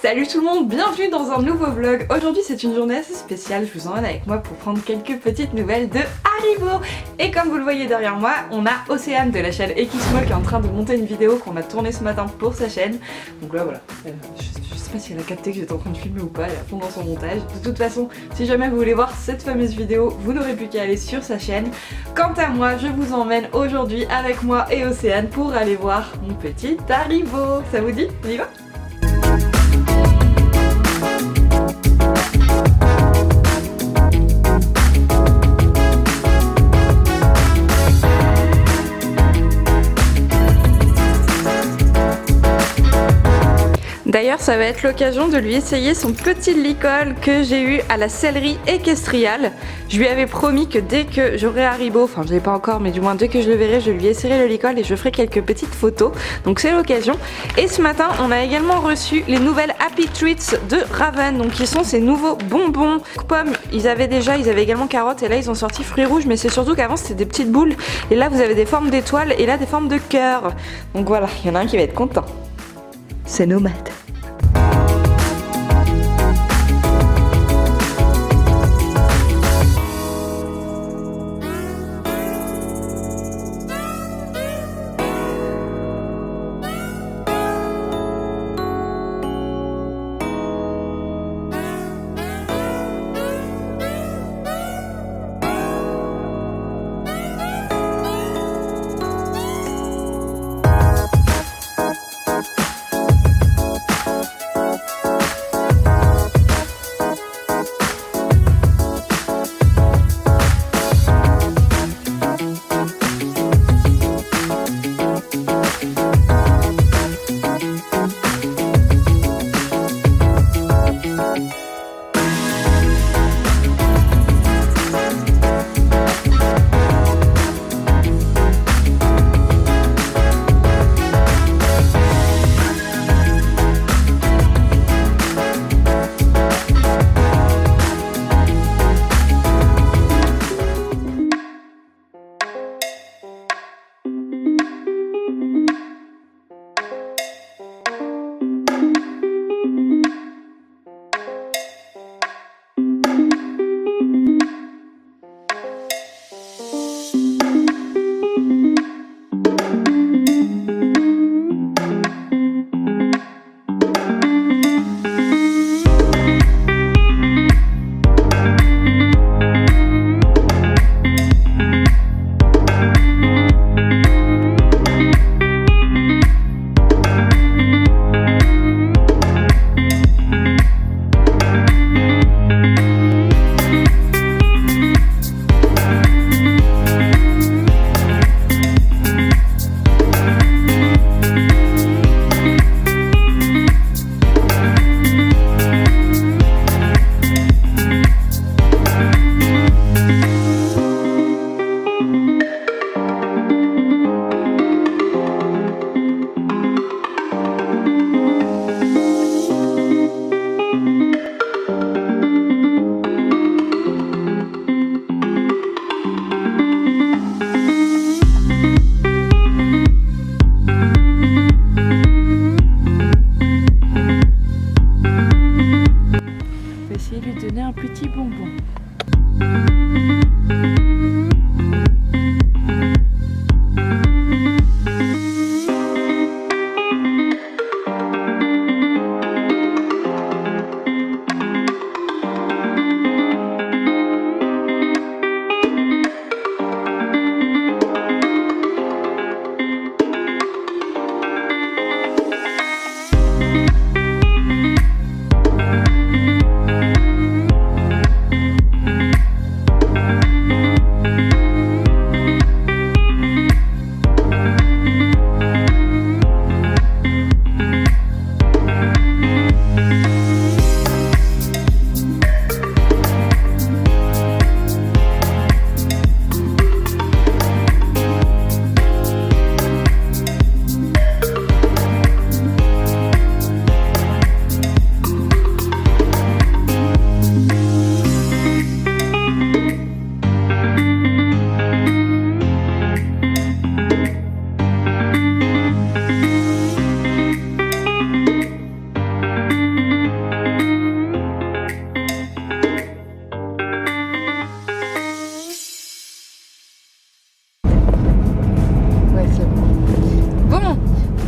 Salut tout le monde, bienvenue dans un nouveau vlog. Aujourd'hui c'est une journée assez spéciale, je vous emmène avec moi pour prendre quelques petites nouvelles de Haribo. Et comme vous le voyez derrière moi, on a Océane de la chaîne Xmo qui est en train de monter une vidéo qu'on a tournée ce matin pour sa chaîne. Donc là voilà, je sais pas si elle a capté que j'étais en train de filmer ou pas, elle est à fond dans son montage. De toute façon, si jamais vous voulez voir cette fameuse vidéo, vous n'aurez plus qu'à aller sur sa chaîne. Quant à moi, je vous emmène aujourd'hui avec moi et Océane pour aller voir mon petit Haribo. Ça vous dit? On y va? D'ailleurs, ça va être l'occasion de lui essayer son petit licol que j'ai eu à la sellerie équestriale. Je lui avais promis que dès que j'aurai Haribo, enfin je l'ai pas encore, mais du moins dès que je le verrai, je lui essaierai le licol et je ferai quelques petiques photos. Donc c'est l'occasion. Et ce matin, on a également reçu les nouvelles Happy Treats de Raven. Donc qui sont ces nouveaux bonbons pommes. Ils avaient également carottes et là ils ont sorti fruits rouges, mais c'est surtout qu'avant c'était des petites boules. Et là vous avez des formes d'étoiles et là des formes de cœur. Donc voilà, il y en a un qui va être content. C'est Nomade.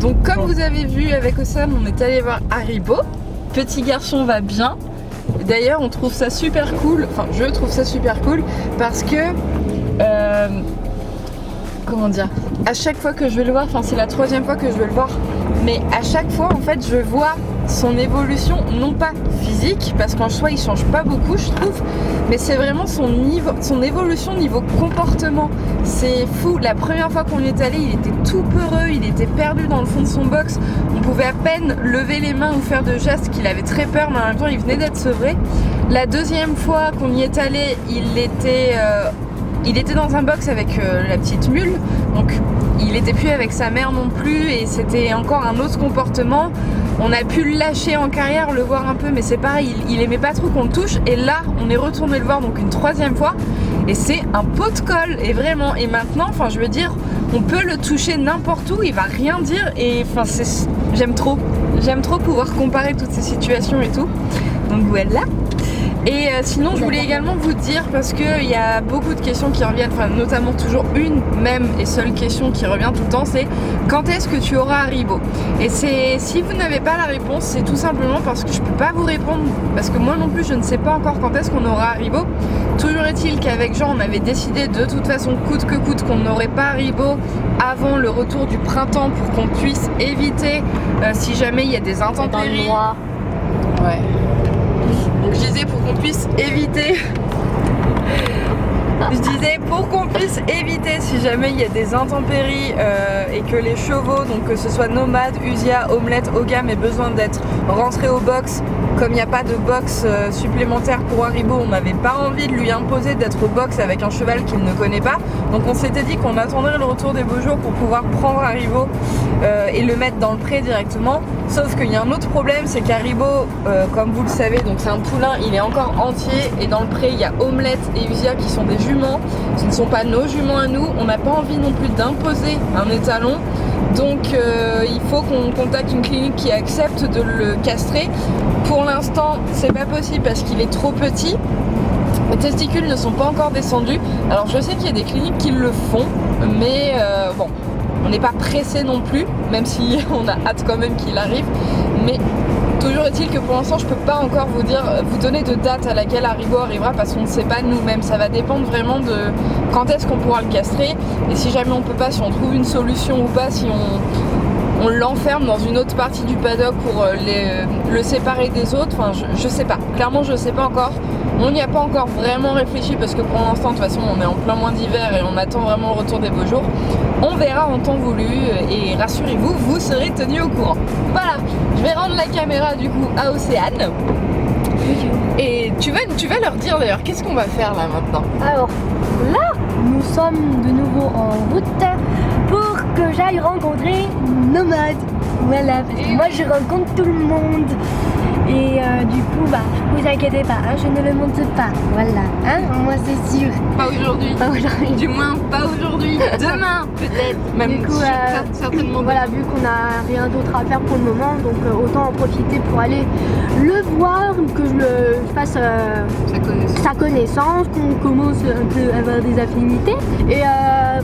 Donc comme vous avez vu avec Osam, on est allé voir Haribo. Petit garçon va bien. D'ailleurs on trouve ça super cool, enfin je trouve ça super cool parce que comment dire, à chaque fois que je vais le voir, enfin c'est la 3e fois que je vais le voir, mais à chaque fois en fait je vois son évolution, non pas physique, parce qu'en soi il change pas beaucoup je trouve, mais c'est vraiment son évolution niveau comportement. C'est fou, la première fois qu'on y est allé il était tout peureux, il était perdu dans le fond de son box, on pouvait à peine lever les mains ou faire de gestes, qu'il avait très peur, mais en même temps il venait d'être sevré. La 2e fois qu'on y est allé il était dans un box avec la petite mule, donc il était plus avec sa mère non plus et c'était encore un autre comportement. On a pu le lâcher en carrière, le voir un peu, mais c'est pareil, il aimait pas trop qu'on le touche. Et là, on est retourné le voir donc une 3e fois et c'est un pot de colle. Et vraiment, et maintenant, enfin je veux dire, on peut le toucher n'importe où, il va rien dire et enfin j'aime trop pouvoir comparer toutes ces situations et tout. Donc voilà. Et sinon je voulais également vous dire, parce qu'il y a beaucoup de questions qui reviennent, enfin notamment toujours une même et seule question qui revient tout le temps, c'est quand est-ce que tu auras Haribo? Et c'est, si vous n'avez pas la réponse, c'est tout simplement parce que je peux pas vous répondre, parce que moi non plus je ne sais pas encore quand est-ce qu'on aura Haribo. Toujours est-il qu'avec Jean on avait décidé de toute façon coûte que coûte qu'on n'aurait pas Haribo avant le retour du printemps pour qu'on puisse éviter si jamais il y a des intempéries. Ouais. Donc je disais pour qu'on puisse éviter si jamais il y a des intempéries et que les chevaux, donc que ce soit Nomade, Usia, Omelette, Ogam aient besoin d'être rentrés au box, comme il n'y a pas de box supplémentaire pour Haribo, on n'avait pas envie de lui imposer d'être au box avec un cheval qu'il ne connaît pas. Donc on s'était dit qu'on attendrait le retour des beaux jours pour pouvoir prendre Haribo et le mettre dans le pré directement. Sauf qu'il y a un autre problème, c'est qu'Haribo, comme vous le savez, donc c'est un poulain, il est encore entier et dans le pré il y a Omelette et Usia qui sont des juments. Ce ne sont pas nos juments à nous, on n'a pas envie non plus d'imposer un étalon. Donc il faut qu'on contacte une clinique qui accepte de le castrer. Pour l'instant c'est pas possible parce qu'il est trop petit. Les testicules ne sont pas encore descendus. Alors je sais qu'il y a des cliniques qui le font, mais bon, on n'est pas pressé non plus, même si on a hâte quand même qu'il arrive. Mais toujours est-il que pour l'instant je peux pas encore vous donner de date à laquelle Haribo arrivera parce qu'on ne sait pas nous-mêmes. Ça va dépendre vraiment de quand est-ce qu'on pourra le castrer et si jamais on peut pas, si on trouve une solution ou pas, si on l'enferme dans une autre partie du paddock pour le séparer des autres. Enfin je sais pas, clairement je sais pas encore. On n'y a pas encore vraiment réfléchi parce que pour l'instant de toute façon on est en plein mois d'hiver et on attend vraiment le retour des beaux jours. On verra en temps voulu et rassurez-vous, vous serez tenus au courant. Voilà, je vais rendre la caméra du coup à Océane. Et tu vas leur dire d'ailleurs qu'est-ce qu'on va faire là maintenant. Alors là, nous sommes de nouveau en route pour que j'aille rencontrer Nomade. Voilà, parce que moi je rencontre tout le monde. Et du coup, bah, vous inquiétez pas, hein, je ne le monte pas, voilà, hein, moi c'est sûr. Pas aujourd'hui. Pas aujourd'hui. Du moins pas aujourd'hui. Demain peut-être. Même du coup, certainement. Voilà, vu qu'on n'a rien d'autre à faire pour le moment, donc autant en profiter pour aller le voir, que je fasse sa connaissance, qu'on commence un peu à avoir des affinités. Et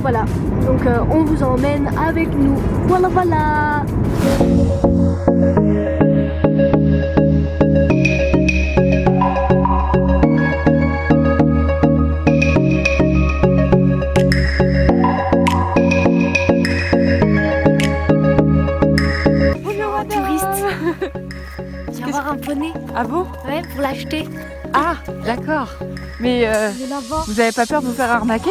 voilà, donc on vous emmène avec nous. Voilà, voilà. Un poney. Ah bon? Ouais, pour l'acheter. Ah, d'accord. Mais vous avez pas peur de vous faire arnaquer?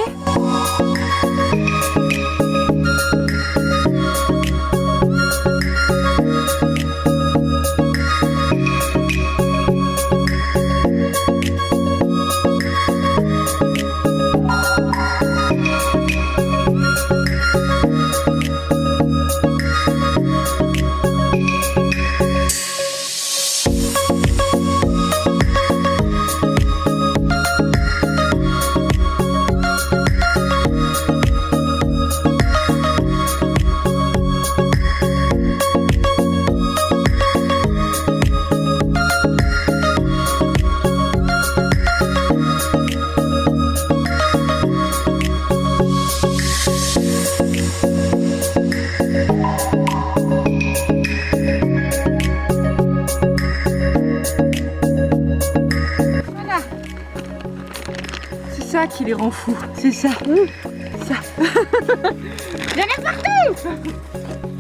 qui les rend fous, c'est ça. Ça. Il y en a partout.